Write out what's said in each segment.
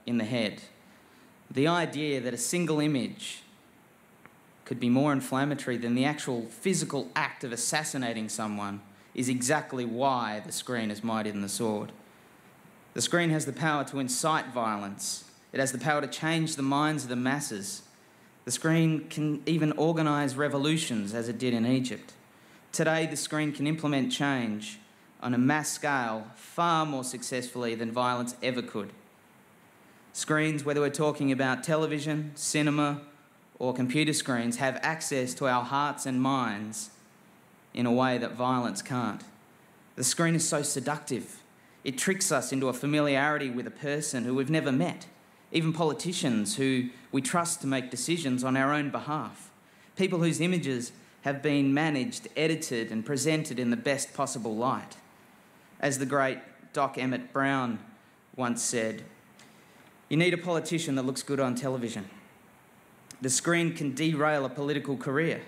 in the head. The idea that a single image could be more inflammatory than the actual physical act of assassinating someone is exactly why the screen is mightier than the sword. The screen has the power to incite violence. It has the power to change the minds of the masses. The screen can even organise revolutions, as it did in Egypt. Today, the screen can implement change on a mass scale far more successfully than violence ever could. Screens, whether we're talking about television, cinema, or computer screens, have access to our hearts and minds in a way that violence can't. The screen is so seductive. It tricks us into a familiarity with a person who we've never met, even politicians who we trust to make decisions on our own behalf, people whose images have been managed, edited, and presented in the best possible light. As the great Doc Emmett Brown once said, "You need a politician that looks good on television." The screen can derail a political career.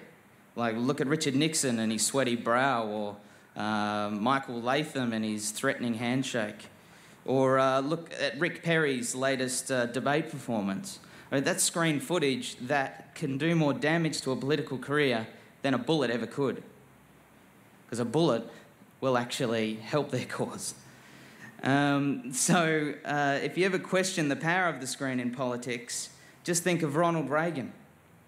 Like, look at Richard Nixon and his sweaty brow, or Michael Latham and his threatening handshake. Or look at Rick Perry's latest debate performance. I mean, that's screen footage that can do more damage to a political career than a bullet ever could. Because a bullet will actually help their cause. If you ever question the power of the screen in politics, just think of Ronald Reagan,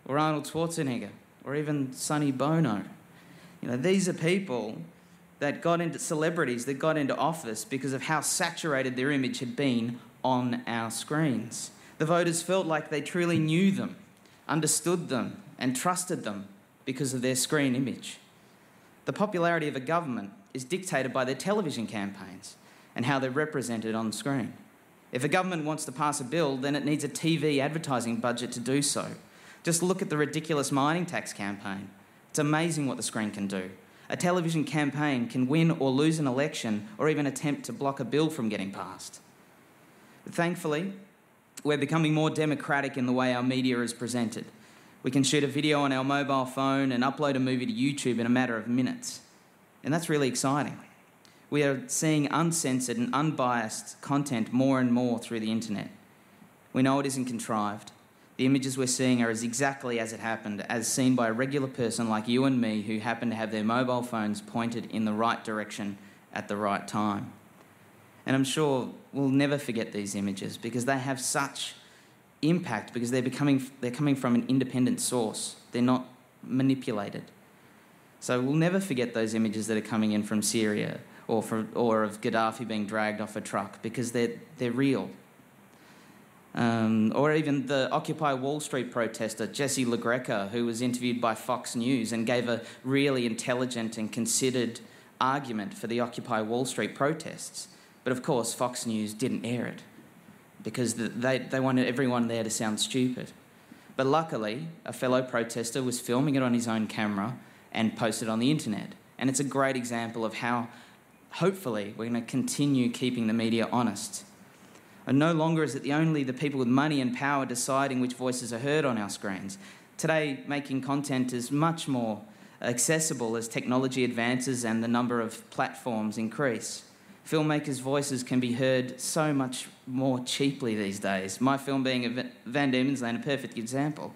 or Arnold Schwarzenegger, or even Sonny Bono. You know, these are people that got into celebrities, that got into office because of how saturated their image had been on our screens. The voters felt like they truly knew them, understood them, and trusted them because of their screen image. The popularity of a government is dictated by their television campaigns and how they're represented on screen. If a government wants to pass a bill, then it needs a TV advertising budget to do so. Just look at the ridiculous mining tax campaign. It's amazing what the screen can do. A television campaign can win or lose an election, or even attempt to block a bill from getting passed. But thankfully, we're becoming more democratic in the way our media is presented. We can shoot a video on our mobile phone and upload a movie to YouTube in a matter of minutes. And that's really exciting. We are seeing uncensored and unbiased content more and more through the internet. We know it isn't contrived. The images we're seeing are exactly as it happened, as seen by a regular person like you and me who happen to have their mobile phones pointed in the right direction at the right time. And I'm sure we'll never forget these images because they have such impact, because they're coming from an independent source. They're not manipulated. So we'll never forget those images that are coming in from Syria or of Gaddafi being dragged off a truck, because they're real. Or even the Occupy Wall Street protester, Jesse LaGreca, who was interviewed by Fox News and gave a really intelligent and considered argument for the Occupy Wall Street protests. But of course, Fox News didn't air it because they wanted everyone there to sound stupid. But luckily, a fellow protester was filming it on his own camera and posted on the internet. And it's a great example of how, hopefully, we're going to continue keeping the media honest. And no longer is it only the people with money and power deciding which voices are heard on our screens. Today, making content is much more accessible as technology advances and the number of platforms increase. Filmmakers' voices can be heard so much more cheaply these days. My film being Van Diemen's Land, a perfect example.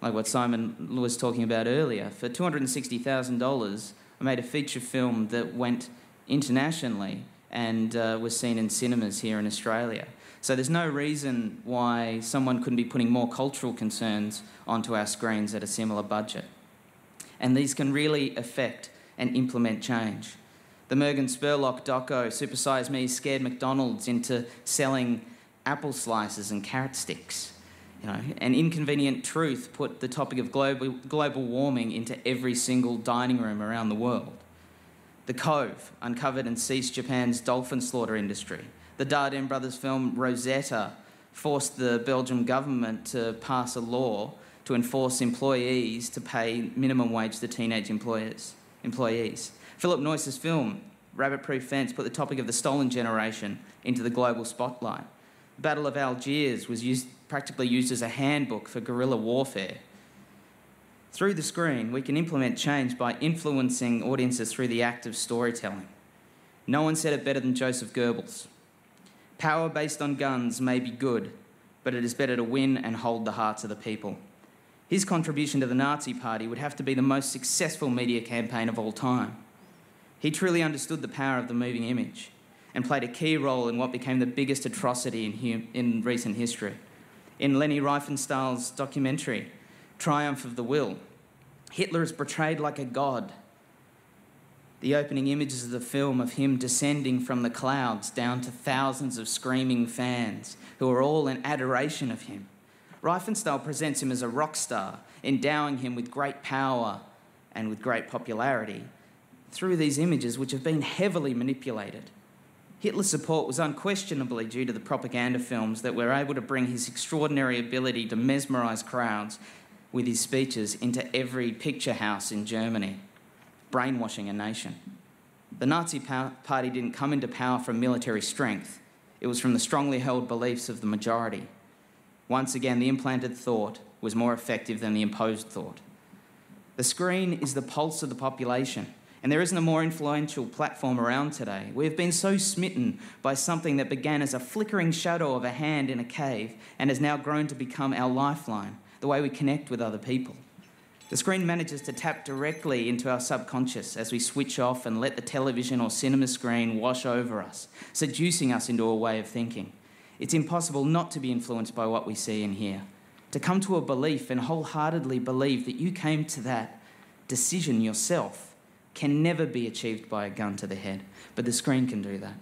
Like what Simon was talking about earlier. For $260,000, I made a feature film that went internationally and was seen in cinemas here in Australia. So there's no reason why someone couldn't be putting more cultural concerns onto our screens at a similar budget. And these can really affect and implement change. The Mergen Spurlock doco, Super Size Me, scared McDonald's into selling apple slices and carrot sticks. You know, An Inconvenient Truth put the topic of global warming into every single dining room around the world. The Cove uncovered and ceased Japan's dolphin slaughter industry. The Dardenne brothers' film Rosetta forced the Belgian government to pass a law to enforce employees to pay minimum wage to teenage employees. Philip Noyce's film Rabbit Proof Fence put the topic of the stolen generation into the global spotlight. The Battle of Algiers was practically used as a handbook for guerrilla warfare. Through the screen, we can implement change by influencing audiences through the act of storytelling. No one said it better than Joseph Goebbels. Power based on guns may be good, but it is better to win and hold the hearts of the people. His contribution to the Nazi Party would have to be the most successful media campaign of all time. He truly understood the power of the moving image and played a key role in what became the biggest atrocity in recent history. In Leni Riefenstahl's documentary, Triumph of the Will, Hitler is portrayed like a god. The opening images of the film of him descending from the clouds down to thousands of screaming fans who are all in adoration of him. Riefenstahl presents him as a rock star, endowing him with great power and with great popularity through these images which have been heavily manipulated. Hitler's support was unquestionably due to the propaganda films that were able to bring his extraordinary ability to mesmerise crowds with his speeches into every picture house in Germany, brainwashing a nation. The Nazi Party didn't come into power from military strength. It was from the strongly held beliefs of the majority. Once again, the implanted thought was more effective than the imposed thought. The screen is the pulse of the population, and there isn't a more influential platform around today. We have been so smitten by something that began as a flickering shadow of a hand in a cave and has now grown to become our lifeline, the way we connect with other people. The screen manages to tap directly into our subconscious as we switch off and let the television or cinema screen wash over us, seducing us into a way of thinking. It's impossible not to be influenced by what we see and hear. To come to a belief and wholeheartedly believe that you came to that decision yourself can never be achieved by a gun to the head, but the screen can do that.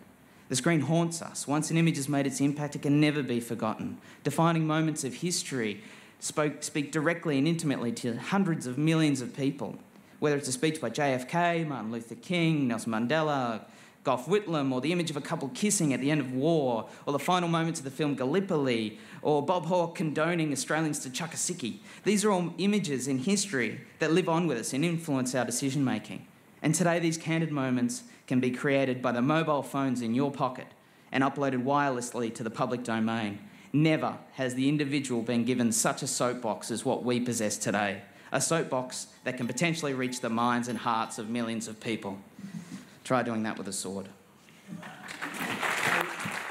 The screen haunts us. Once an image has made its impact, it can never be forgotten. Defining moments of history speak directly and intimately to hundreds of millions of people, whether it's a speech by JFK, Martin Luther King, Nelson Mandela, Gough Whitlam, or the image of a couple kissing at the end of war, or the final moments of the film Gallipoli, or Bob Hawke condoning Australians to chuck a sickie. These are all images in history that live on with us and influence our decision-making. And today these candid moments can be created by the mobile phones in your pocket and uploaded wirelessly to the public domain. Never has the individual been given such a soapbox as what we possess today, a soapbox that can potentially reach the minds and hearts of millions of people. Try doing that with a sword.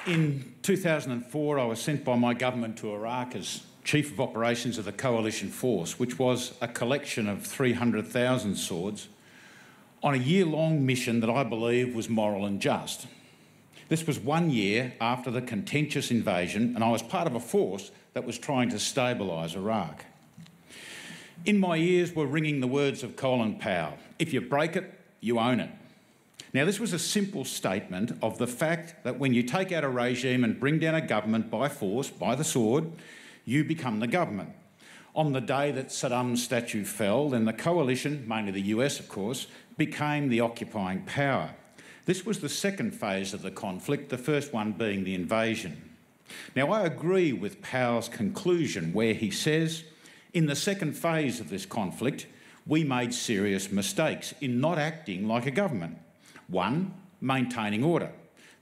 In 2004, I was sent by my government to Iraq as Chief of Operations of the Coalition Force, which was a collection of 300,000 swords, on a year-long mission that I believe was moral and just. This was 1 year after the contentious invasion, and I was part of a force that was trying to stabilise Iraq. In my ears were ringing the words of Colin Powell: if you break it, you own it. Now, this was a simple statement of the fact that when you take out a regime and bring down a government by force, by the sword, you become the government. On the day that Saddam's statue fell, then the coalition, mainly the US of course, became the occupying power. This was the second phase of the conflict, the first one being the invasion. Now, I agree with Powell's conclusion where he says, in the second phase of this conflict, we made serious mistakes in not acting like a government. 1, maintaining order.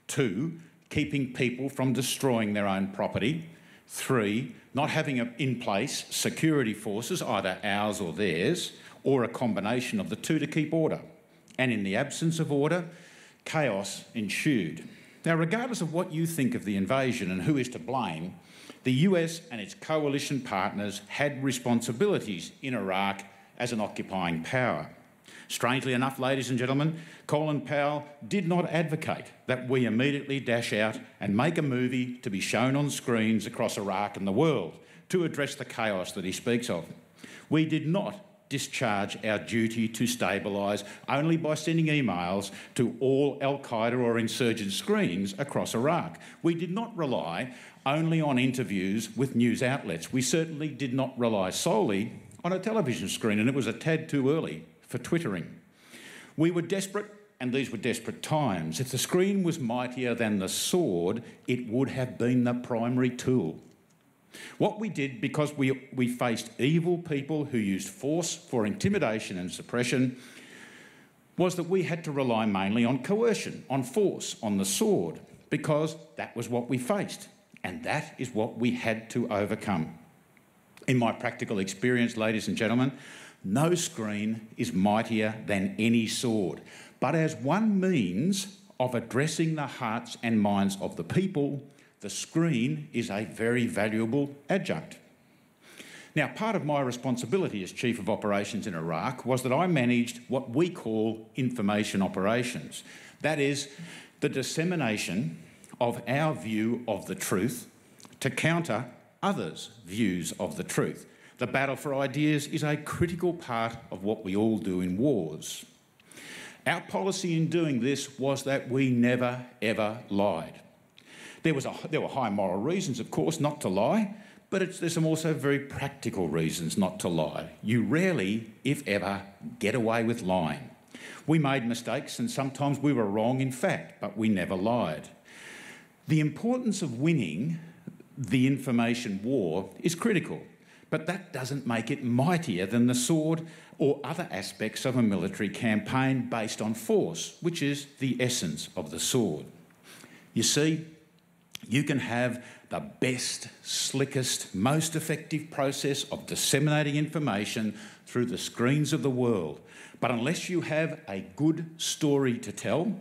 2, keeping people from destroying their own property. 3, not having in place security forces, either ours or theirs, or a combination of the two to keep order. And in the absence of order, chaos ensued. Now, regardless of what you think of the invasion and who is to blame, the US and its coalition partners had responsibilities in Iraq as an occupying power. Strangely enough, ladies and gentlemen, Colin Powell did not advocate that we immediately dash out and make a movie to be shown on screens across Iraq and the world to address the chaos that he speaks of. We did not discharge our duty to stabilise only by sending emails to all Al-Qaeda or insurgent screens across Iraq. We did not rely only on interviews with news outlets. We certainly did not rely solely on a television screen, and it was a tad too early for twittering. We were desperate, and these were desperate times. If the screen was mightier than the sword, it would have been the primary tool. What we did, because we faced evil people who used force for intimidation and suppression, was that we had to rely mainly on coercion, on force, on the sword, because that was what we faced, and that is what we had to overcome. In my practical experience, ladies and gentlemen, no screen is mightier than any sword, but as one means of addressing the hearts and minds of the people, the screen is a very valuable adjunct. Now, part of my responsibility as Chief of Operations in Iraq was that I managed what we call information operations. That is, the dissemination of our view of the truth to counter others' views of the truth. The battle for ideas is a critical part of what we all do in wars. Our policy in doing this was that we never, ever lied. There were high moral reasons, of course, not to lie, but there's some also very practical reasons not to lie. You rarely, if ever, get away with lying. We made mistakes and sometimes we were wrong in fact, but we never lied. The importance of winning the information war is critical, but that doesn't make it mightier than the sword or other aspects of a military campaign based on force, which is the essence of the sword. You see, you can have the best, slickest, most effective process of disseminating information through the screens of the world, but unless you have a good story to tell,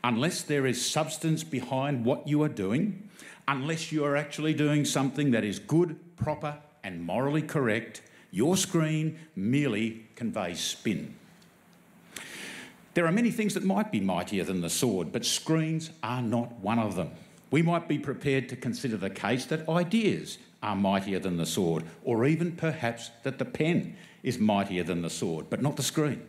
unless there is substance behind what you are doing, unless you are actually doing something that is good, proper and morally correct, your screen merely conveys spin. There are many things that might be mightier than the sword, but screens are not one of them. We might be prepared to consider the case that ideas are mightier than the sword, or even perhaps that the pen is mightier than the sword, but not the screen.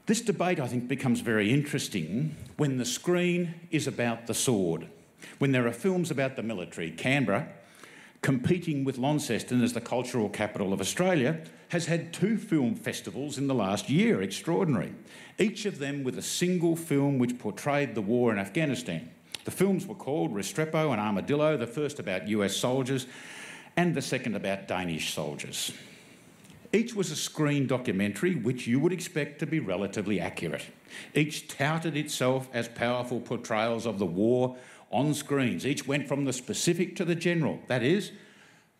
This debate, I think, becomes very interesting when the screen is about the sword. When there are films about the military, Canberra, competing with Launceston as the cultural capital of Australia, has had 2 film festivals in the last year. Extraordinary. Each of them with a single film which portrayed the war in Afghanistan. The films were called Restrepo and Armadillo, the first about US soldiers and the second about Danish soldiers. Each was a screen documentary which you would expect to be relatively accurate. Each touted itself as powerful portrayals of the war on screens. Each went from the specific to the general. That is,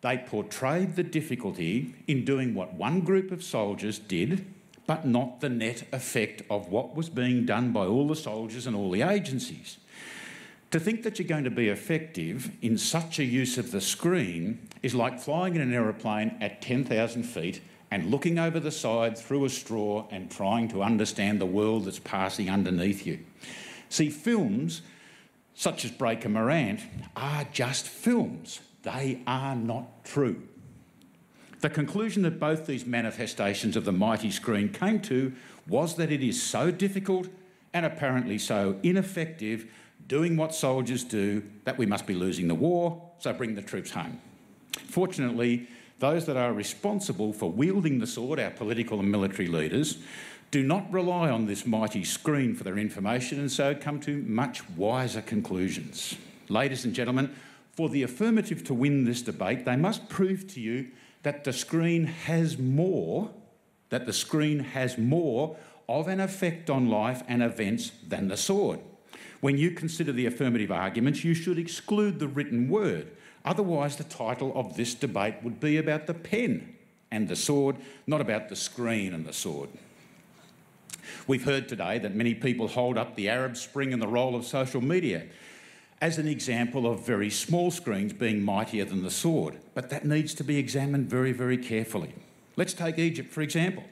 they portrayed the difficulty in doing what one group of soldiers did, but not the net effect of what was being done by all the soldiers and all the agencies. To think that you're going to be effective in such a use of the screen is like flying in an aeroplane at 10,000 feet and looking over the side through a straw and trying to understand the world that's passing underneath you. See, films such as Breaker Morant are just films. They are not true. The conclusion that both these manifestations of the mighty screen came to was that it is so difficult and apparently so ineffective doing what soldiers do that we must be losing the war, so bring the troops home. Fortunately, those that are responsible for wielding the sword, our political and military leaders, do not rely on this mighty screen for their information and so come to much wiser conclusions. Ladies and gentlemen, for the affirmative to win this debate, they must prove to you that the screen has more of an effect on life and events than the sword. When you consider the affirmative arguments, you should exclude the written word. Otherwise, the title of this debate would be about the pen and the sword, not about the screen and the sword. We've heard today that many people hold up the Arab Spring and the role of social media as an example of very small screens being mightier than the sword, but that needs to be examined very, very carefully. Let's take Egypt, for example.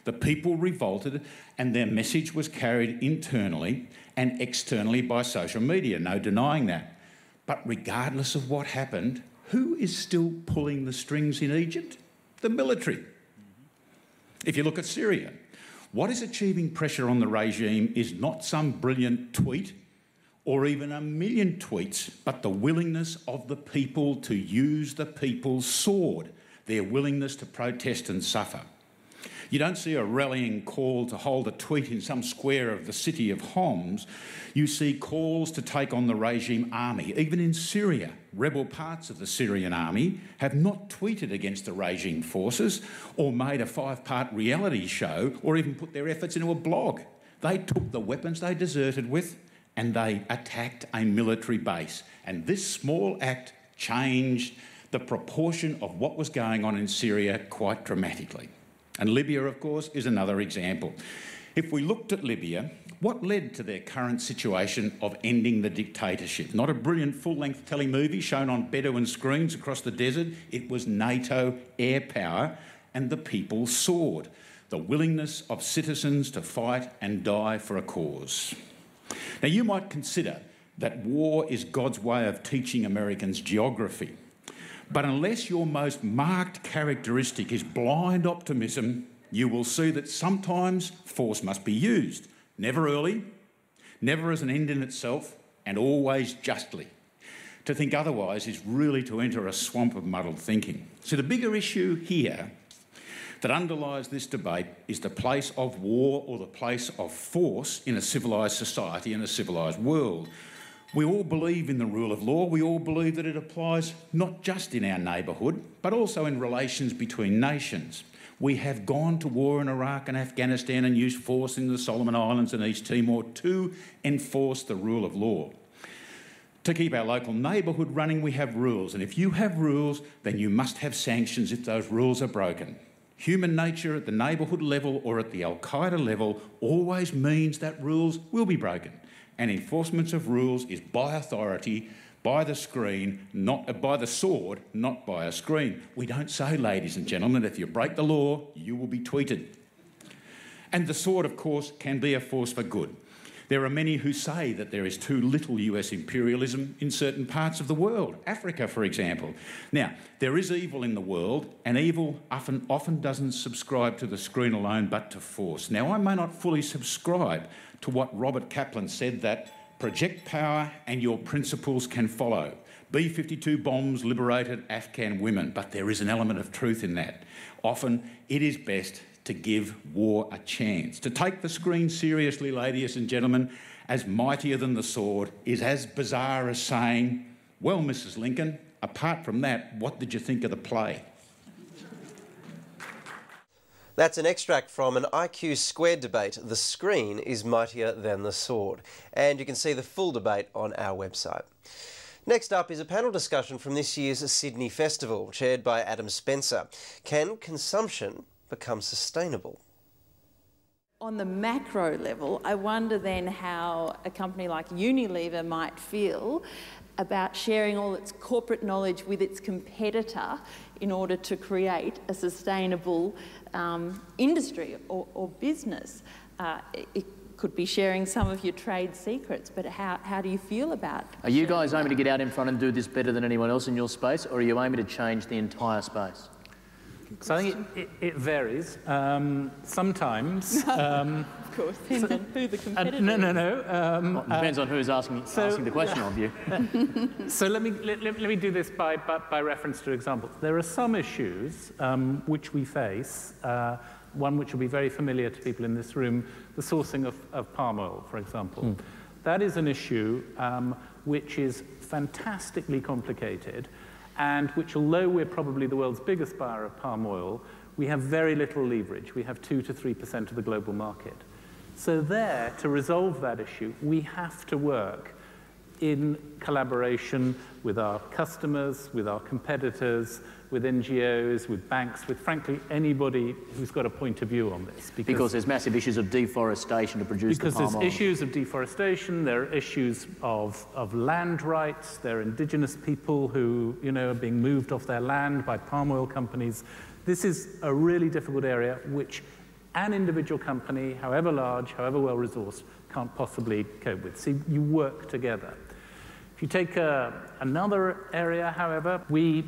The people revolted and their message was carried internally and externally by social media, no denying that. But regardless of what happened, who is still pulling the strings in Egypt? The military. If you look at Syria, what is achieving pressure on the regime is not some brilliant tweet or even a million tweets, but the willingness of the people to use the people's sword, their willingness to protest and suffer. You don't see a rallying call to hold a tweet in some square of the city of Homs. You see calls to take on the regime army. Even in Syria, rebel parts of the Syrian army have not tweeted against the regime forces or made a 5-part reality show or even put their efforts into a blog. They took the weapons they deserted with and they attacked a military base. And this small act changed the proportion of what was going on in Syria quite dramatically. And Libya, of course, is another example. If we looked at Libya, what led to their current situation of ending the dictatorship? Not a brilliant full-length telemovie shown on Bedouin screens across the desert. It was NATO air power and the people's sword, the willingness of citizens to fight and die for a cause. Now, you might consider that war is God's way of teaching Americans geography. But unless your most marked characteristic is blind optimism, you will see that sometimes force must be used. Never early, never as an end in itself, and always justly. To think otherwise is really to enter a swamp of muddled thinking. So the bigger issue here that underlies this debate is the place of war or the place of force in a civilised society and a civilised world. We all believe in the rule of law. We all believe that it applies not just in our neighbourhood, but also in relations between nations. We have gone to war in Iraq and Afghanistan and used force in the Solomon Islands and East Timor to enforce the rule of law. To keep our local neighbourhood running, we have rules, and if you have rules, then you must have sanctions if those rules are broken. Human nature at the neighbourhood level or at the Al-Qaeda level always means that rules will be broken, and enforcement of rules is by authority, by the screen, not by the sword, not by a screen. We don't say, ladies and gentlemen, that if you break the law, you will be tweeted. And the sword, of course, can be a force for good. There are many who say that there is too little US imperialism in certain parts of the world, Africa, for example. Now, there is evil in the world, and evil often doesn't subscribe to the screen alone, but to force. Now, I may not fully subscribe to what Robert Kaplan said, that project power and your principles can follow. B-52 bombs liberated Afghan women, but there is an element of truth in that. Often it is best to give war a chance. To take the screen seriously, ladies and gentlemen, as mightier than the sword, is as bizarre as saying, well, Mrs. Lincoln, apart from that, what did you think of the play? That's an extract from an IQ squared debate, The Screen is Mightier Than the Sword. And you can see the full debate on our website. Next up is a panel discussion from this year's Sydney Festival, chaired by Adam Spencer. Can consumption become sustainable? On the macro level, I wonder then how a company like Unilever might feel about sharing all its corporate knowledge with its competitor in order to create a sustainable industry or business. It could be sharing some of your trade secrets, but how do you feel about Are you guys aiming to get out in front and do this better than anyone else in your space, or are you aiming to change the entire space? So I think it varies. Sometimes... Of course, depends on who the competitor is. No. Depends on who's asking the question of you. So let me do this by reference to examples. There are some issues which we face, one which will be very familiar to people in this room, the sourcing of palm oil, for example. That is an issue which is fantastically complicated, and which, although we're probably the world's biggest buyer of palm oil, we have very little leverage. We have 2 to 3% of the global market. So there, to resolve that issue, we have to work in collaboration with our customers, with our competitors, with NGOs, with banks, with, frankly, anybody who's got a point of view on this. Because there's massive issues of deforestation to produce the palm oil. Because there's issues of deforestation, there are issues of land rights, there are indigenous people who, are being moved off their land by palm oil companies. This is a really difficult area which an individual company, however large, however well-resourced, can't possibly cope with. So you work together. If you take another area, however, we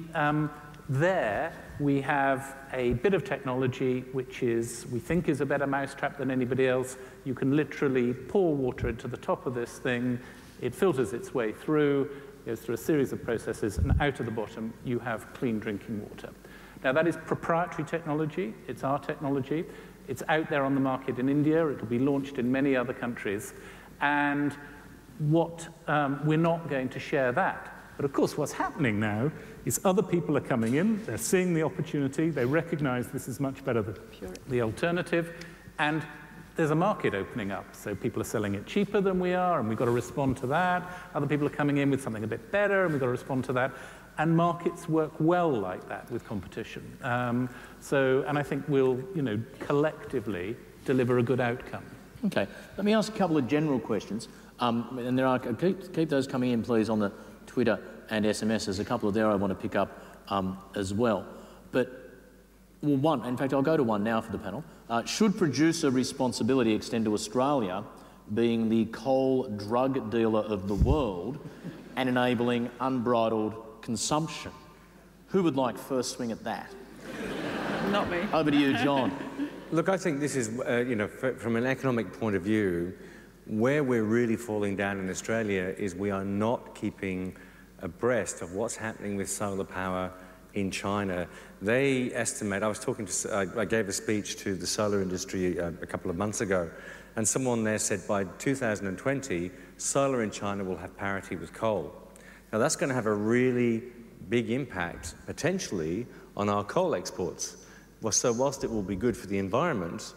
have a bit of technology which we think is a better mousetrap than anybody else. You can literally pour water into the top of this thing, it filters its way through, goes through a series of processes, and out of the bottom you have clean drinking water. Now that is proprietary technology, it's our technology. It's out there on the market in India, it'll be launched in many other countries, and we're not going to share that. But of course what's happening now is other people are coming in, they're seeing the opportunity, they recognize this is much better than the alternative, and there's a market opening up. So people are selling it cheaper than we are, and we've got to respond to that. Other people are coming in with something a bit better, and we've got to respond to that. And markets work well like that with competition. And I think we'll, collectively deliver a good outcome. Okay, let me ask a couple of general questions. And there are, keep those coming in, please, on the Twitter and SMS. There's a couple of there I want to pick up as well. But, well, one, in fact, I'll go to one now for the panel. Should producer responsibility extend to Australia being the coal drug dealer of the world and enabling unbridled consumption? Who would like first swing at that? Not me. Over to you, John. Look, I think this is, from an economic point of view, where we're really falling down in Australia is we are not keeping abreast of what's happening with solar power in China. They estimate, I gave a speech to the solar industry a couple of months ago, and someone there said by 2020, solar in China will have parity with coal. Now that's going to have a really big impact, potentially, on our coal exports. Well, so whilst it will be good for the environment,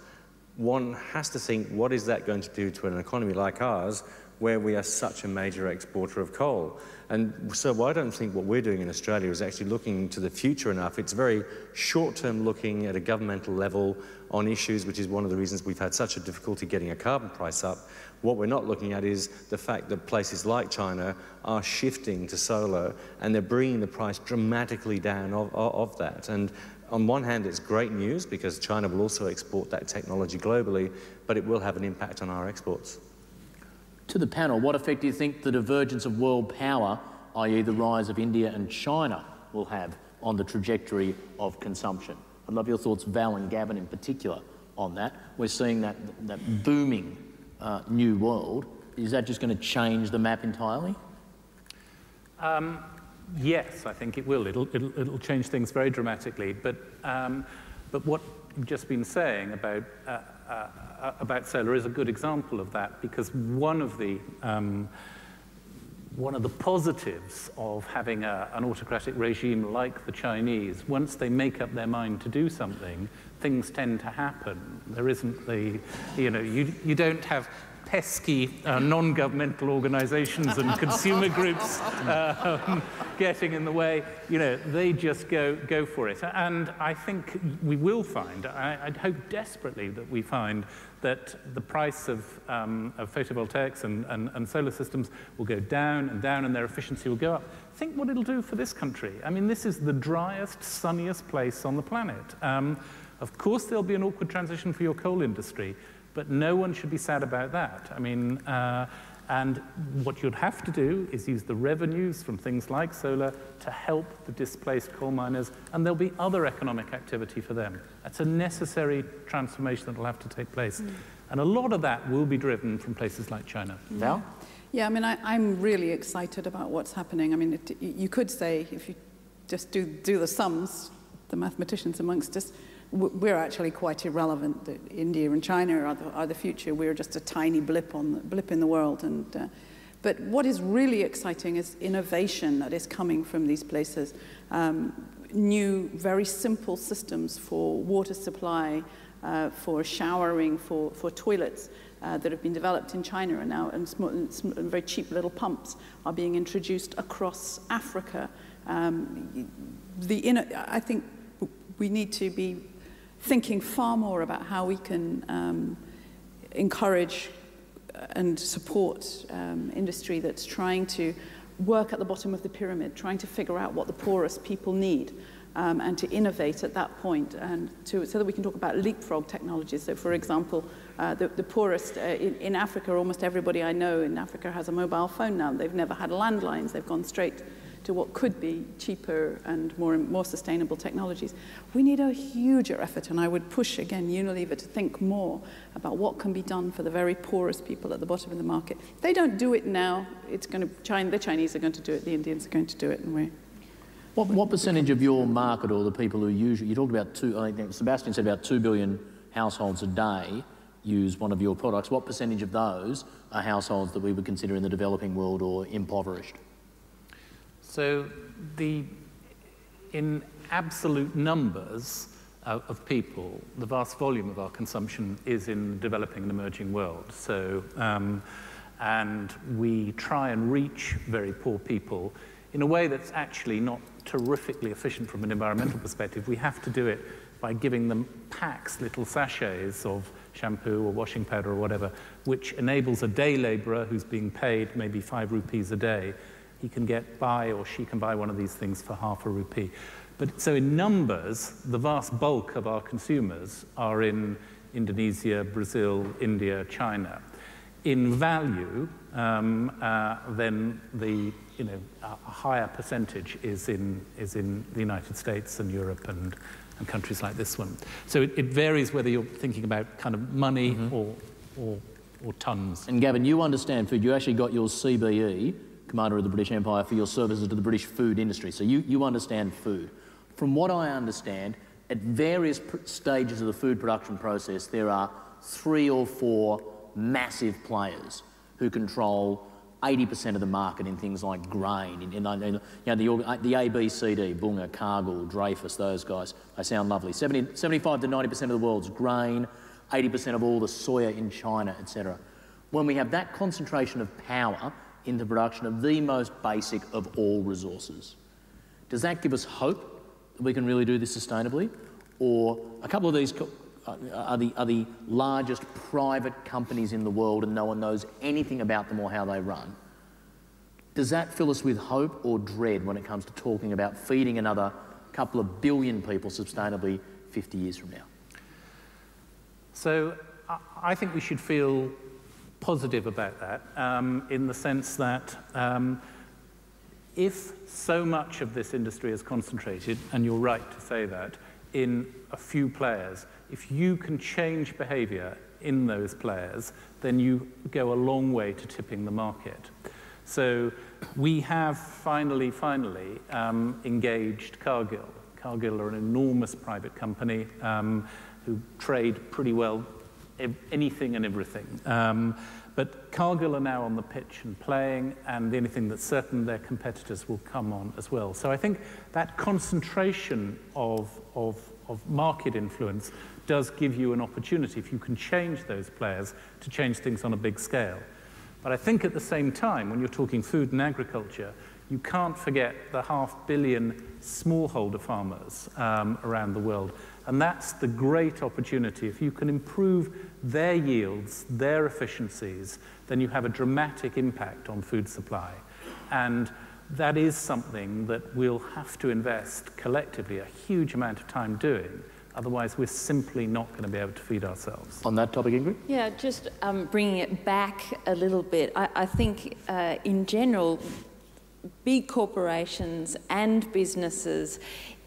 one has to think, what is that going to do to an economy like ours, where we are such a major exporter of coal? And so I don't think what we're doing in Australia is actually looking to the future enough. It's very short-term looking at a governmental level on issues, which is one of the reasons we've had such a difficulty getting a carbon price up. What we're not looking at is the fact that places like China are shifting to solar, and they're bringing the price dramatically down of that. And on one hand, it's great news because China will also export that technology globally, but it will have an impact on our exports. To the panel, what effect do you think the divergence of world power, i.e. the rise of India and China, will have on the trajectory of consumption? I'd love your thoughts, Val and Gavin in particular, on that. We're seeing that booming new world. Is that just going to change the map entirely? Yes, I think it will. It'll change things very dramatically. But what you've just been saying about solar is a good example of that, because one of the positives of having an autocratic regime like the Chinese, once they make up their mind to do something, things tend to happen. There isn't you don't have pesky non-governmental organisations and consumer groups getting in the way. They just go for it. And I think we will find, I'd hope desperately that we find that the price of photovoltaics and solar systems will go down and down, and their efficiency will go up. Think what it'll do for this country. I mean, this is the driest, sunniest place on the planet. Of course, there'll be an awkward transition for your coal industry, but no one should be sad about that. I mean, and what you'd have to do is use the revenues from things like solar to help the displaced coal miners, and there'll be other economic activity for them. That's a necessary transformation that will have to take place. And a lot of that will be driven from places like China. Val? Yeah, I mean, I'm really excited about what's happening. I mean, you could say, if you just do the sums, the mathematicians amongst us, we're actually quite irrelevant. That India and China are the future. We're just a tiny blip in the world. But what is really exciting is innovation that is coming from these places. New, very simple systems for water supply, for showering, for toilets that have been developed in China are now, and very cheap little pumps are being introduced across Africa. I think we need to be thinking far more about how we can encourage and support industry that's trying to work at the bottom of the pyramid, trying to figure out what the poorest people need, and to innovate at that point, and so that we can talk about leapfrog technologies. So, for example, the poorest in Africa, almost everybody I know in Africa has a mobile phone now. They've never had landlines. They've gone straight to what could be cheaper and more sustainable technologies. We need a huger effort, and I would push, again, Unilever to think more about what can be done for the very poorest people at the bottom of the market. If they don't do it now, the Chinese are going to do it, the Indians are going to do it, and we're... What percentage of your market, or the people who you talked about I think Sebastian said about 2 billion households a day use one of your products. What percentage of those are households that we would consider in the developing world or impoverished? So in absolute numbers of people, the vast volume of our consumption is in the developing and emerging world. So, and we try and reach very poor people in a way that's actually not terrifically efficient from an environmental perspective. We have to do it by giving them packs, little sachets of shampoo or washing powder or whatever, which enables a day labourer who's being paid maybe 5 rupees a day, he can buy or she can buy one of these things for half a rupee. But so in numbers, the vast bulk of our consumers are in Indonesia, Brazil, India, China. In value, then a higher percentage is in the United States and Europe and countries like this one. So it varies whether you're thinking about kind of money or tons. And Gavin, you understand food. You actually got your CBE, Commander of the British Empire, for your services to the British food industry. So you understand food. From what I understand, at various stages of the food production process, there are 3 or 4 massive players who control 80% of the market in things like grain, the A, B, C, D, Bunga, Cargill, Dreyfus, those guys, they sound lovely. 75 to 90% of the world's grain, 80% of all the soya in China, etc. When we have that concentration of power in the production of the most basic of all resources, does that give us hope that we can really do this sustainably? Or a couple of these are the largest private companies in the world and no one knows anything about them or how they run. Does that fill us with hope or dread when it comes to talking about feeding another couple of billion people sustainably 50 years from now? So I think we should feel positive about that in the sense that if so much of this industry is concentrated, and you're right to say that, in a few players, if you can change behaviour in those players, then you go a long way to tipping the market. So we have finally engaged Cargill. Cargill are an enormous private company who trade pretty well anything and everything. But Cargill are now on the pitch and playing, and anything that's certain, their competitors will come on as well. So I think that concentration of market influence does give you an opportunity, if you can change those players, to change things on a big scale. But I think at the same time, when you're talking food and agriculture, you can't forget the 500 million smallholder farmers around the world. And that's the great opportunity. If you can improve their yields, their efficiencies, then you have a dramatic impact on food supply. And that is something that we'll have to invest collectively a huge amount of time doing. Otherwise, we're simply not going to be able to feed ourselves. On that topic, Ingrid? Yeah, just bringing it back a little bit. I think, in general, big corporations and businesses,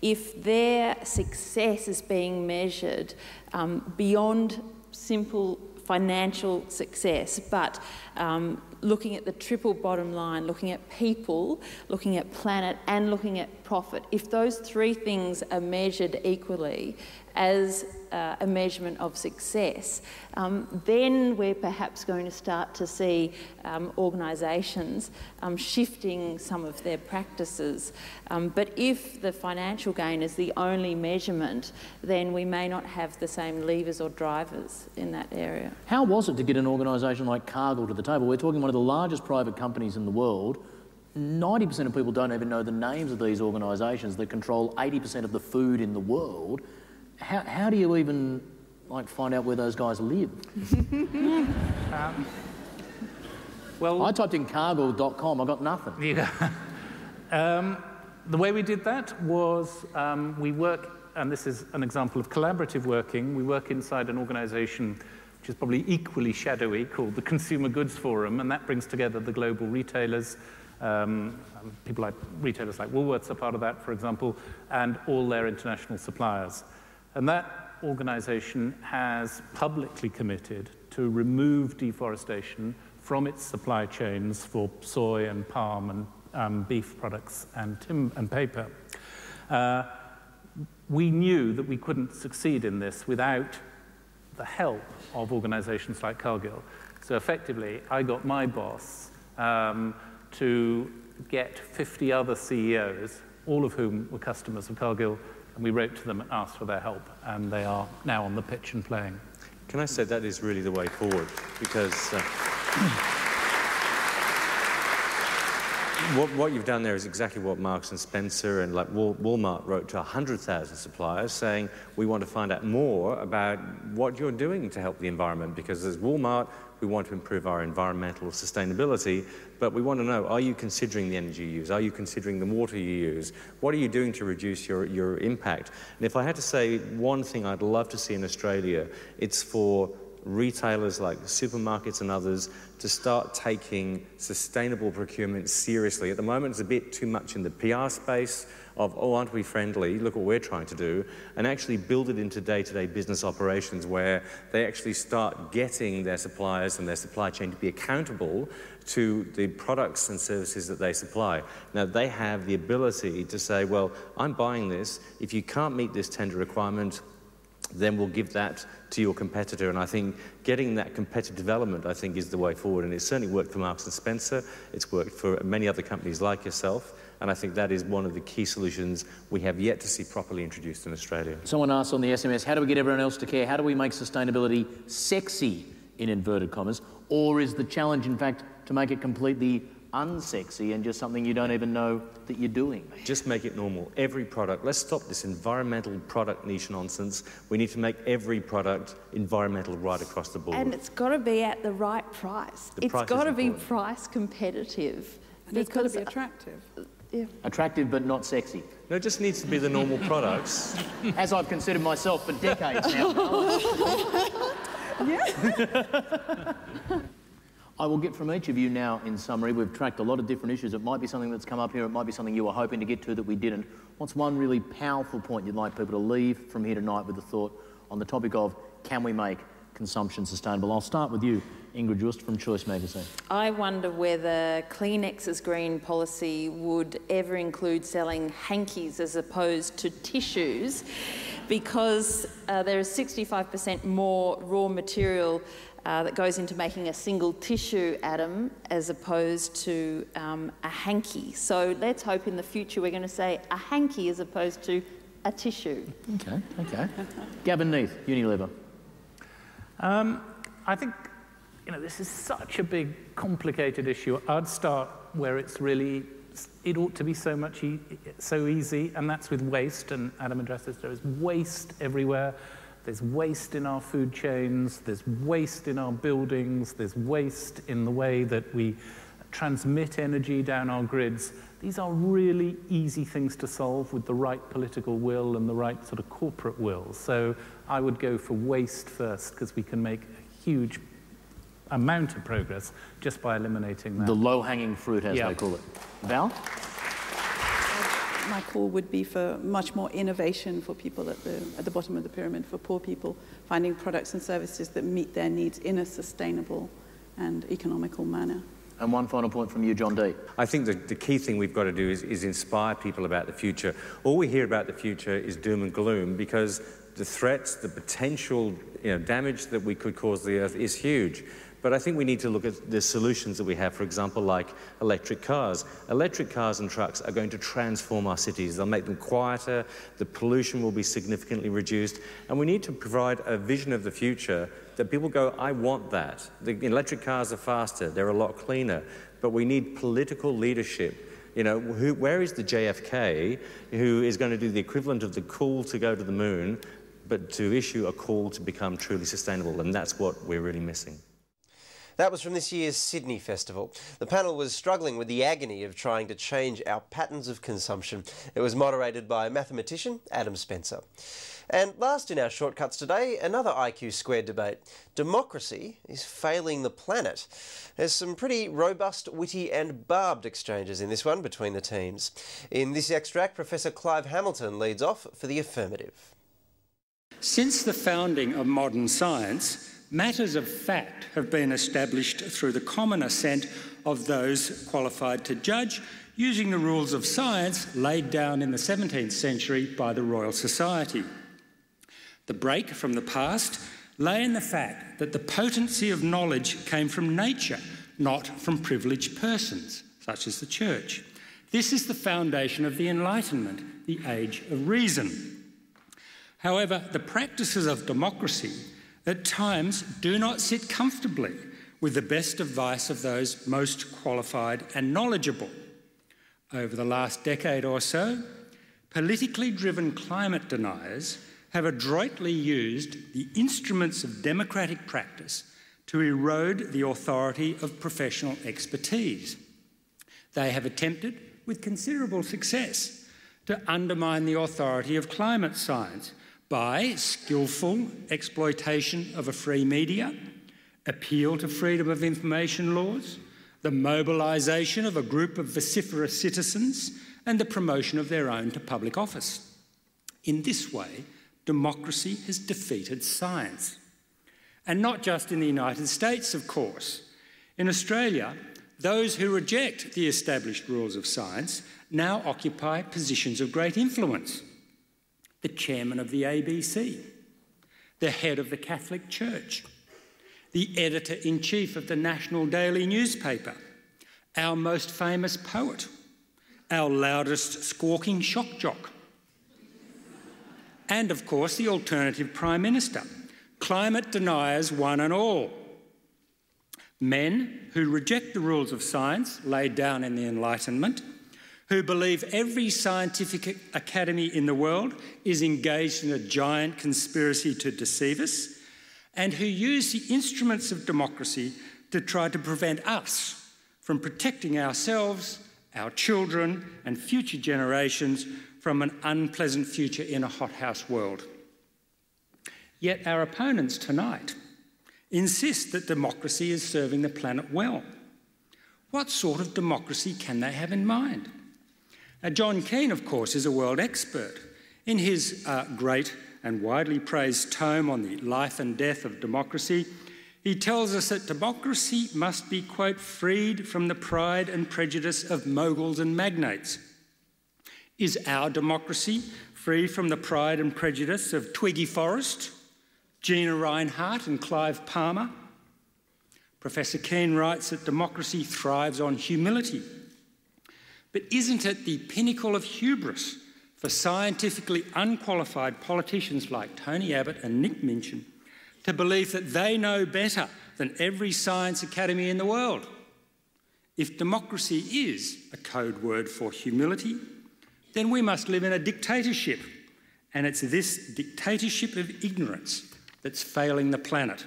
if their success is being measured beyond simple financial success, but looking at the triple bottom line, looking at people, looking at planet, and looking at profit, if those 3 things are measured equally as a measurement of success, then we're perhaps going to start to see organisations shifting some of their practices. But if the financial gain is the only measurement, then we may not have the same levers or drivers in that area. How was it to get an organisation like Cargill to the table? We're talking one of the largest private companies in the world. 90% of people don't even know the names of these organisations that control 80% of the food in the world. How do you even find out where those guys live? Well, I typed in cargill.com, I got nothing. Yeah. The way we did that was we work, and this is an example of collaborative working, we work inside an organisation which is probably equally shadowy, called the Consumer Goods Forum, and that brings together the global retailers. People like retailers like Woolworths are part of that, for example, and all their international suppliers. And that organisation has publicly committed to remove deforestation from its supply chains for soy and palm and beef products and paper. We knew that we couldn't succeed in this without the help of organisations like Cargill. So effectively, I got my boss to get 50 other CEOs, all of whom were customers of Cargill, and we wrote to them and asked for their help, and they are now on the pitch and playing. Can I say that is really the way forward? Because What you've done there is exactly what Marks and Spencer and like Walmart wrote to 100,000 suppliers saying, we want to find out more about what you're doing to help the environment, because as Walmart, we want to improve our environmental sustainability, but we want to know, are you considering the energy you use? Are you considering the water you use? What are you doing to reduce your impact? And if I had to say one thing I'd love to see in Australia, it's for retailers like supermarkets and others to start taking sustainable procurement seriously. At the moment, it's a bit too much in the PR space of, oh, aren't we friendly? Look what we're trying to do. And actually build it into day-to-day business operations where they actually start getting their suppliers and their supply chain to be accountable to the products and services that they supply. Now, they have the ability to say, well, I'm buying this. If you can't meet this tender requirement, then we'll give that to your competitor. And I think getting that competitive element, I think, is the way forward. And it's certainly worked for Marks and Spencer. It's worked for many other companies like yourself. And I think that is one of the key solutions we have yet to see properly introduced in Australia. Someone asked on the SMS, how do we get everyone else to care? How do we make sustainability sexy, in inverted commas? Or is the challenge, in fact, to make it completely unsexy and just something you don't even know that you're doing? Just make it normal. Every product. Let's stop this environmental product niche nonsense. We need to make every product environmental right across the board. And it's got to be at the right price. It's got to be price competitive. And it's got to be attractive. Yeah. Attractive but not sexy. No, it just needs to be the normal products. As I've considered myself for decades now. Yeah. I will get from each of you now, in summary, we've tracked a lot of different issues. It might be something that's come up here, it might be something you were hoping to get to that we didn't. What's one really powerful point you'd like people to leave from here tonight with a thought on the topic of, can we make consumption sustainable? I'll start with you, Ingrid Just from Choice Magazine. I wonder whether Kleenex's green policy would ever include selling hankies as opposed to tissues, because there is 65% more raw material that goes into making a single tissue atom as opposed to a hanky. So let's hope in the future we're going to say a hanky as opposed to a tissue. Okay. Gavin Neath, Unilever. I think, this is such a big, complicated issue. I'd start where it ought to be so easy, and that's with waste. And Adam addressed this. There is waste everywhere. There's waste in our food chains, there's waste in our buildings, there's waste in the way that we transmit energy down our grids. These are really easy things to solve with the right political will and the right sort of corporate will. So I would go for waste first, because we can make a huge amount of progress just by eliminating that. The low-hanging fruit, as they call it. Val? My call would be for much more innovation for people at the bottom of the pyramid, for poor people, finding products and services that meet their needs in a sustainable and economical manner. And one final point from you, John D. I think the key thing we've got to do is inspire people about the future. All we hear about the future is doom and gloom, because the threats, the potential damage that we could cause the Earth is huge. But I think we need to look at the solutions that we have, for example, like electric cars. Electric cars and trucks are going to transform our cities. They'll make them quieter, the pollution will be significantly reduced, and we need to provide a vision of the future that people go, I want that. The electric cars are faster, they're a lot cleaner, but we need political leadership. Where is the JFK who is going to do the equivalent of the call to go to the moon, but to issue a call to become truly sustainable? And that's what we're really missing. That was from this year's Sydney Festival. The panel was struggling with the agony of trying to change our patterns of consumption. It was moderated by mathematician Adam Spencer. And last in our shortcuts today, another IQ Squared debate. Democracy is failing the planet. There's some pretty robust, witty and barbed exchanges in this one between the teams. In this extract, Professor Clive Hamilton leads off for the affirmative. Since the founding of modern science, matters of fact have been established through the common assent of those qualified to judge, using the rules of science laid down in the 17th century by the Royal Society. The break from the past lay in the fact that the potency of knowledge came from nature, not from privileged persons, such as the Church. This is the foundation of the Enlightenment, the age of reason. However, the practices of democracy at times do not sit comfortably with the best advice of those most qualified and knowledgeable. Over the last decade or so, politically driven climate deniers have adroitly used the instruments of democratic practice to erode the authority of professional expertise. They have attempted, with considerable success, to undermine the authority of climate science by skillful exploitation of a free media, appeal to freedom of information laws, the mobilisation of a group of vociferous citizens, and the promotion of their own to public office. In this way, democracy has defeated science. And not just in the United States, of course. In Australia, those who reject the established rules of science now occupy positions of great influence. The chairman of the ABC, the head of the Catholic Church, the editor-in-chief of the national daily newspaper, our most famous poet, our loudest squawking shock jock, and of course the alternative Prime Minister, climate deniers one and all. Men who reject the rules of science laid down in the Enlightenment, who believe every scientific academy in the world is engaged in a giant conspiracy to deceive us, and who use the instruments of democracy to try to prevent us from protecting ourselves, our children and future generations from an unpleasant future in a hothouse world. Yet our opponents tonight insist that democracy is serving the planet well. What sort of democracy can they have in mind? John Keane, of course, is a world expert. In his great and widely praised tome on the life and death of democracy, he tells us that democracy must be, quote, freed from the pride and prejudice of moguls and magnates. Is our democracy free from the pride and prejudice of Twiggy Forrest, Gina Rinehart and Clive Palmer? Professor Keane writes that democracy thrives on humility. But isn't it the pinnacle of hubris for scientifically unqualified politicians like Tony Abbott and Nick Minchin to believe that they know better than every science academy in the world? If democracy is a code word for humility, then we must live in a dictatorship, and it's this dictatorship of ignorance that's failing the planet.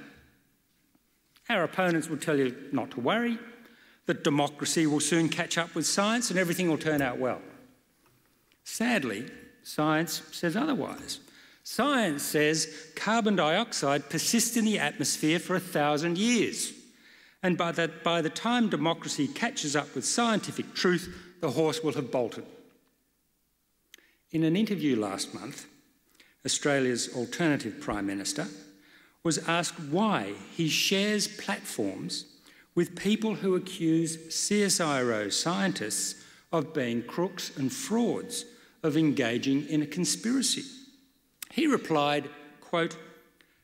Our opponents will tell you not to worry, that democracy will soon catch up with science and everything will turn out well. Sadly, science says otherwise. Science says carbon dioxide persists in the atmosphere for 1,000 years, and by the time democracy catches up with scientific truth, the horse will have bolted. In an interview last month, Australia's alternative Prime Minister was asked why he shares platforms with people who accuse CSIRO scientists of being crooks and frauds, of engaging in a conspiracy. He replied, quote,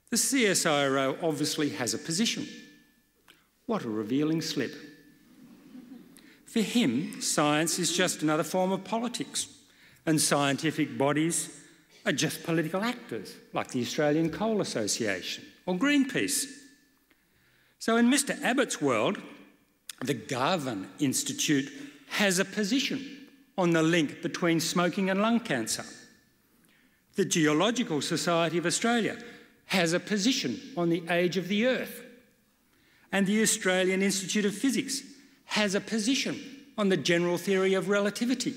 "The CSIRO obviously has a position." What a revealing slip. For him, science is just another form of politics, and scientific bodies are just political actors, like the Australian Coal Association or Greenpeace. So in Mr. Abbott's world, the Garvan Institute has a position on the link between smoking and lung cancer. The Geological Society of Australia has a position on the age of the Earth. And the Australian Institute of Physics has a position on the general theory of relativity.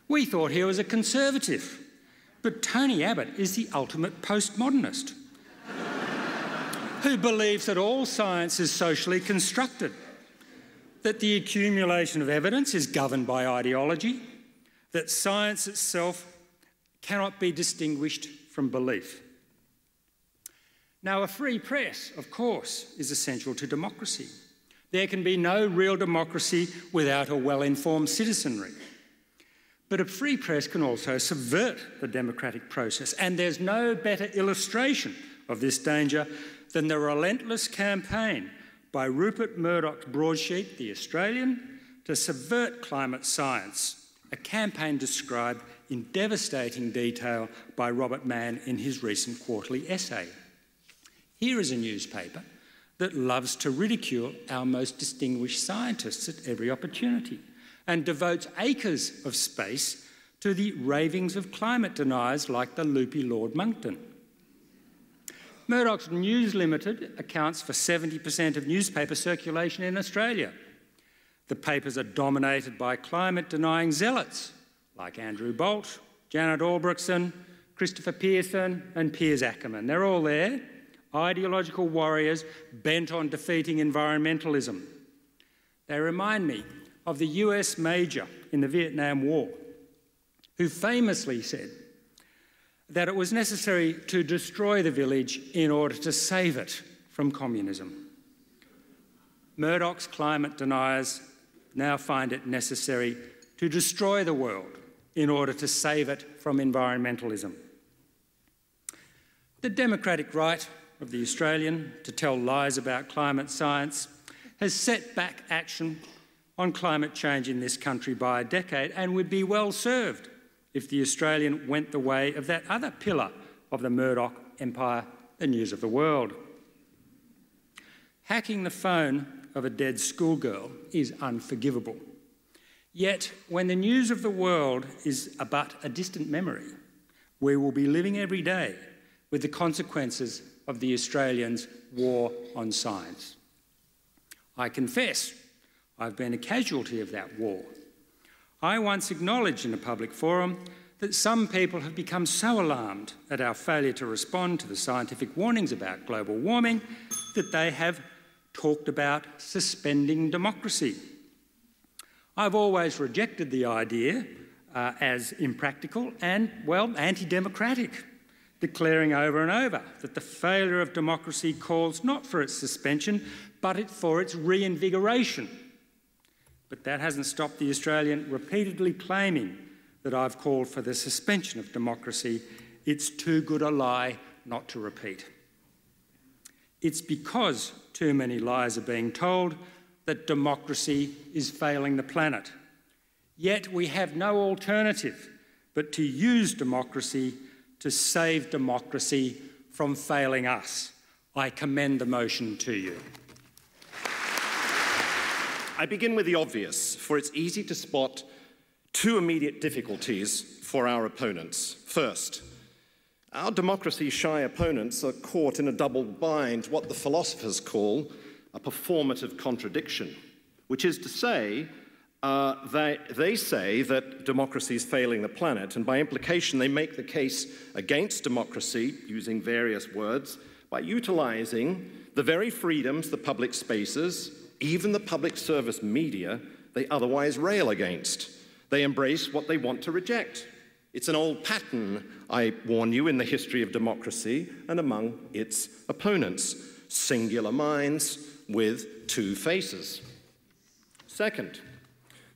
We thought he was a conservative, but Tony Abbott is the ultimate postmodernist who believes that all science is socially constructed, that the accumulation of evidence is governed by ideology, that science itself cannot be distinguished from belief. Now, a free press, of course, is essential to democracy. There can be no real democracy without a well-informed citizenry. But a free press can also subvert the democratic process, and there's no better illustration of this danger than the relentless campaign by Rupert Murdoch's broadsheet, The Australian, to subvert climate science, a campaign described in devastating detail by Robert Mann in his recent quarterly essay. Here is a newspaper that loves to ridicule our most distinguished scientists at every opportunity and devotes acres of space to the ravings of climate deniers like the loopy Lord Monckton. Murdoch's News Limited accounts for 70% of newspaper circulation in Australia. The papers are dominated by climate-denying zealots like Andrew Bolt, Janet Albrechtsen, Christopher Pearson and Piers Ackerman. They're all there, ideological warriors bent on defeating environmentalism. They remind me of the US major in the Vietnam War, who famously said that it was necessary to destroy the village in order to save it from communism. Murdoch's climate deniers now find it necessary to destroy the world in order to save it from environmentalism. The democratic right of the Australian to tell lies about climate science has set back action on climate change in this country by a decade and would be well served if the Australian went the way of that other pillar of the Murdoch empire, the News of the World. Hacking the phone of a dead schoolgirl is unforgivable. Yet, when the News of the World is but a distant memory, we will be living every day with the consequences of the Australians' war on science. I confess I've been a casualty of that war. I once acknowledged in a public forum that some people have become so alarmed at our failure to respond to the scientific warnings about global warming that they have talked about suspending democracy. I've always rejected the idea as impractical and, well, anti-democratic, declaring over and over that the failure of democracy calls not for its suspension, but for its reinvigoration. But that hasn't stopped the Australian repeatedly claiming that I've called for the suspension of democracy. It's too good a lie not to repeat. It's because too many lies are being told that democracy is failing the planet. Yet we have no alternative but to use democracy to save democracy from failing us. I commend the motion to you. I begin with the obvious, for it's easy to spot two immediate difficulties for our opponents. First, our democracy-shy opponents are caught in a double bind, what the philosophers call a performative contradiction, which is to say, they say that democracy is failing the planet, and by implication they make the case against democracy, using various words, by utilising the very freedoms, the public spaces, even the public service media they otherwise rail against. They embrace what they want to reject. It's an old pattern, I warn you, in the history of democracy and among its opponents. Singular minds with two faces. Second,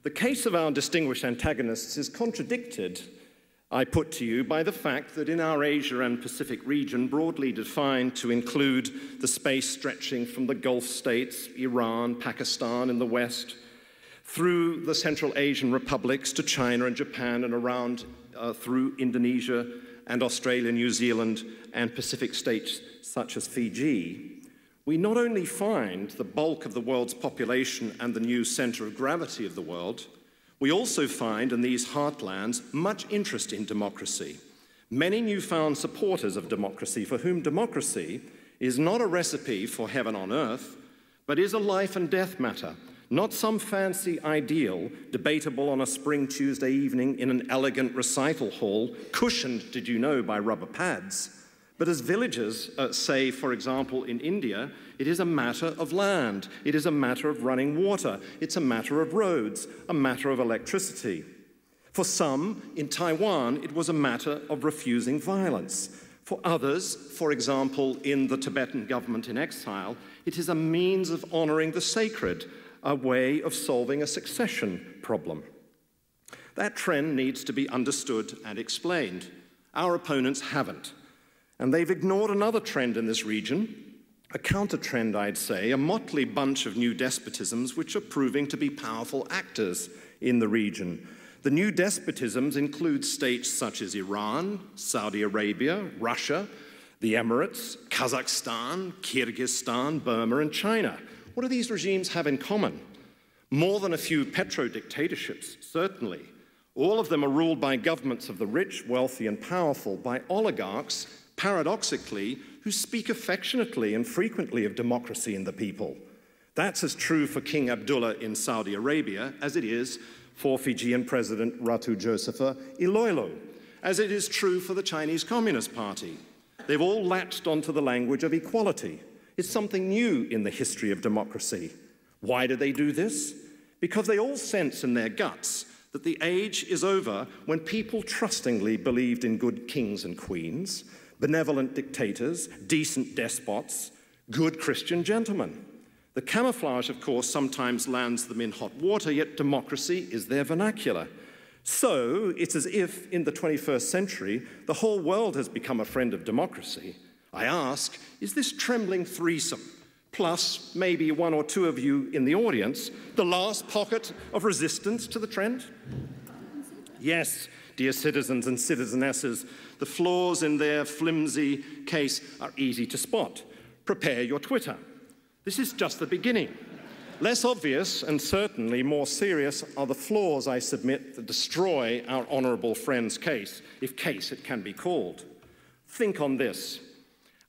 the case of our distinguished antagonists is contradicted, I put to you, by the fact that in our Asia and Pacific region, broadly defined to include the space stretching from the Gulf states, Iran, Pakistan in the west, through the Central Asian republics to China and Japan and around through Indonesia and Australia, New Zealand and Pacific states such as Fiji, we not only find the bulk of the world's population and the new centre of gravity of the world, we also find in these heartlands much interest in democracy. Many newfound supporters of democracy for whom democracy is not a recipe for heaven on earth, but is a life and death matter, not some fancy ideal debatable on a spring Tuesday evening in an elegant recital hall, cushioned, did you know, by rubber pads. But as villagers say, for example, in India, it is a matter of land, it is a matter of running water, it's a matter of roads, a matter of electricity. For some, in Taiwan, it was a matter of refusing violence. For others, for example, in the Tibetan government in exile, it is a means of honouring the sacred, a way of solving a succession problem. That trend needs to be understood and explained. Our opponents haven't. And they've ignored another trend in this region, a counter-trend, I'd say, a motley bunch of new despotisms which are proving to be powerful actors in the region. The new despotisms include states such as Iran, Saudi Arabia, Russia, The Emirates, Kazakhstan, Kyrgyzstan, Burma, and China. What do these regimes have in common? More than a few petro-dictatorships, certainly. All of them are ruled by governments of the rich, wealthy, and powerful, by oligarchs, paradoxically, who speak affectionately and frequently of democracy and the people. That's as true for King Abdullah in Saudi Arabia as it is for Fijian President Ratu Josefa Iloilo, as it is true for the Chinese Communist Party. They've all latched onto the language of equality. It's something new in the history of democracy. Why do they do this? Because they all sense in their guts that the age is over when people trustingly believed in good kings and queens, benevolent dictators, decent despots, good Christian gentlemen. The camouflage, of course, sometimes lands them in hot water, yet democracy is their vernacular. So it's as if, in the 21st century, the whole world has become a friend of democracy. I ask, is this trembling threesome, plus maybe one or two of you in the audience, the last pocket of resistance to the trend? Yes, dear citizens and citizenesses, the flaws in their flimsy case are easy to spot. Prepare your Twitter. This is just the beginning. Less obvious and certainly more serious are the flaws, I submit, that destroy our honourable friend's case, if case it can be called. Think on this.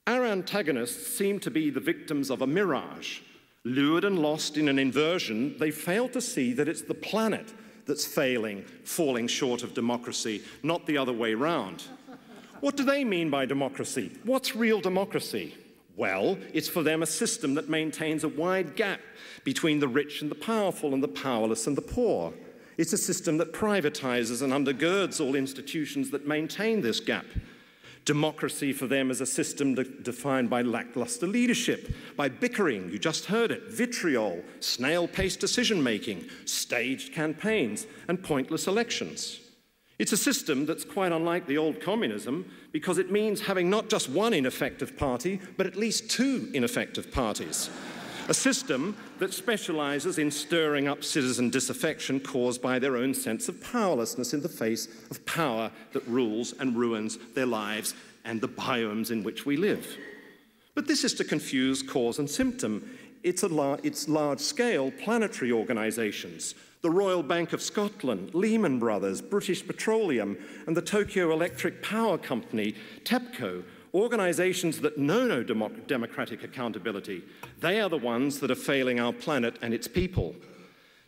Our antagonists seem to be the victims of a mirage. Lured and lost in an inversion, they fail to see that it's the planet that's failing, falling short of democracy, not the other way round. What do they mean by democracy? What's real democracy? Well, it's for them a system that maintains a wide gap between the rich and the powerful and the powerless and the poor. It's a system that privatizes and undergirds all institutions that maintain this gap. Democracy for them is a system defined by lackluster leadership, by bickering, you just heard it, vitriol, snail-paced decision-making, staged campaigns, and pointless elections. It's a system that's quite unlike the old communism because it means having not just one ineffective party, but at least two ineffective parties. A system that specializes in stirring up citizen disaffection caused by their own sense of powerlessness in the face of power that rules and ruins their lives and the biomes in which we live. But this is to confuse cause and symptom. It's large-scale planetary organizations. The Royal Bank of Scotland, Lehman Brothers, British Petroleum, and the Tokyo Electric Power Company, TEPCO, organizations that know no democratic accountability. They are the ones that are failing our planet and its people.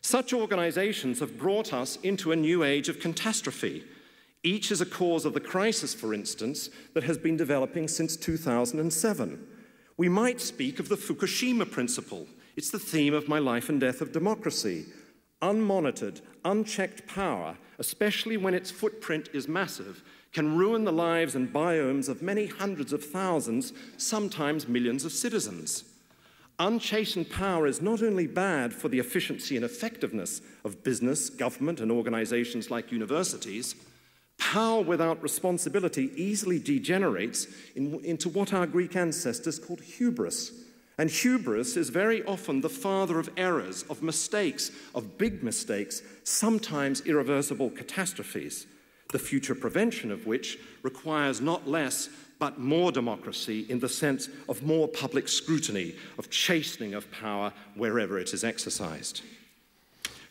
Such organizations have brought us into a new age of catastrophe. Each is a cause of the crisis, for instance, that has been developing since 2007. We might speak of the Fukushima principle. It's the theme of my Life and Death of Democracy. Unmonitored, unchecked power, especially when its footprint is massive, can ruin the lives and biomes of many hundreds of thousands, sometimes millions of citizens. Unchastened power is not only bad for the efficiency and effectiveness of business, government, and organizations like universities, power without responsibility easily degenerates into what our Greek ancestors called hubris. And hubris is very often the father of errors, of mistakes, of big mistakes, sometimes irreversible catastrophes, the future prevention of which requires not less but more democracy in the sense of more public scrutiny, of chastening of power wherever it is exercised.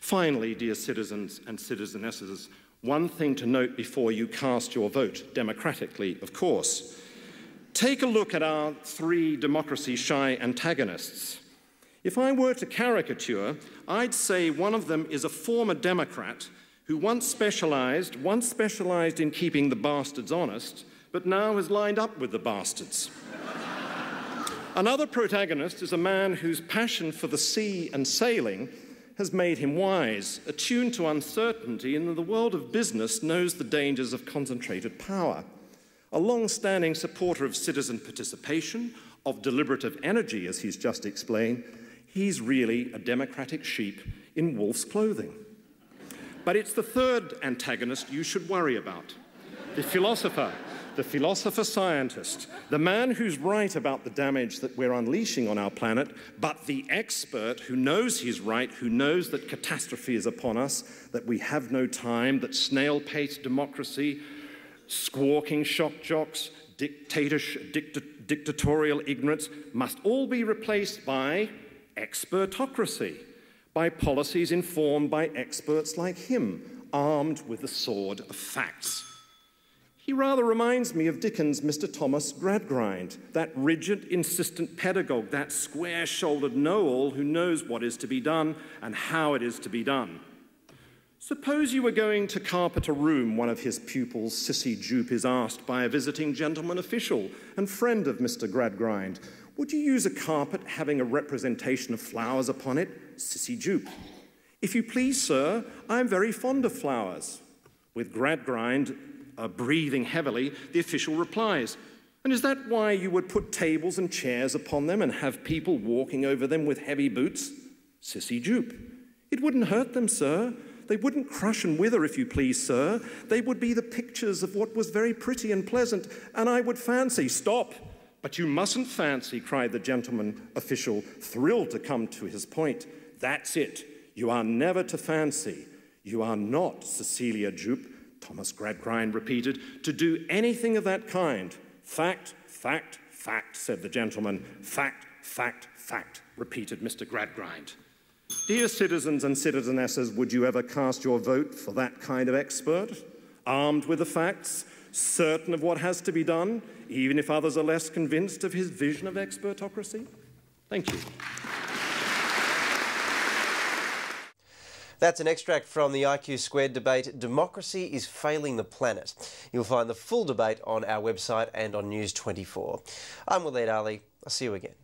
Finally, dear citizens and citizenesses, one thing to note before you cast your vote, democratically, of course. Take a look at our three democracy-shy antagonists. If I were to caricature, I'd say one of them is a former Democrat who once specialized in keeping the bastards honest, but now is lined up with the bastards. Another protagonist is a man whose passion for the sea and sailing has made him wise, attuned to uncertainty, and in the world of business knows the dangers of concentrated power. A long-standing supporter of citizen participation, of deliberative energy, as he's just explained, he's really a democratic sheep in wolf's clothing. But it's the third antagonist you should worry about, the philosopher-scientist, the man who's right about the damage that we're unleashing on our planet, but the expert who knows he's right, who knows that catastrophe is upon us, that we have no time, that snail-paced democracy, squawking shock jocks, dictatorial ignorance must all be replaced by expertocracy, by policies informed by experts like him, armed with the sword of facts. He rather reminds me of Dickens' Mr. Thomas Gradgrind, that rigid, insistent pedagogue, that square-shouldered know-all who knows what is to be done and how it is to be done. Suppose you were going to carpet a room, one of his pupils, Sissy Jupe, is asked by a visiting gentleman official and friend of Mr. Gradgrind, would you use a carpet having a representation of flowers upon it? Sissy Jupe: if you please, sir, I am very fond of flowers. With Gradgrind breathing heavily, the official replies, and is that why you would put tables and chairs upon them and have people walking over them with heavy boots? Sissy Jupe: it wouldn't hurt them, sir. They wouldn't crush and wither, if you please, sir. They would be the pictures of what was very pretty and pleasant, and I would fancy— Stop! But you mustn't fancy, cried the gentleman official, thrilled to come to his point. That's it. You are never to fancy. You are not, Cecilia Jupe, Thomas Gradgrind repeated, to do anything of that kind. Fact, fact, fact, said the gentleman. Fact, fact, fact, repeated Mr. Gradgrind. Dear citizens and citizenesses, would you ever cast your vote for that kind of expert? Armed with the facts, certain of what has to be done, even if others are less convinced of his vision of expertocracy? Thank you. That's an extract from the IQ Squared debate, Democracy is Failing the Planet. You'll find the full debate on our website and on News 24. I'm Waleed Ali. I'll see you again.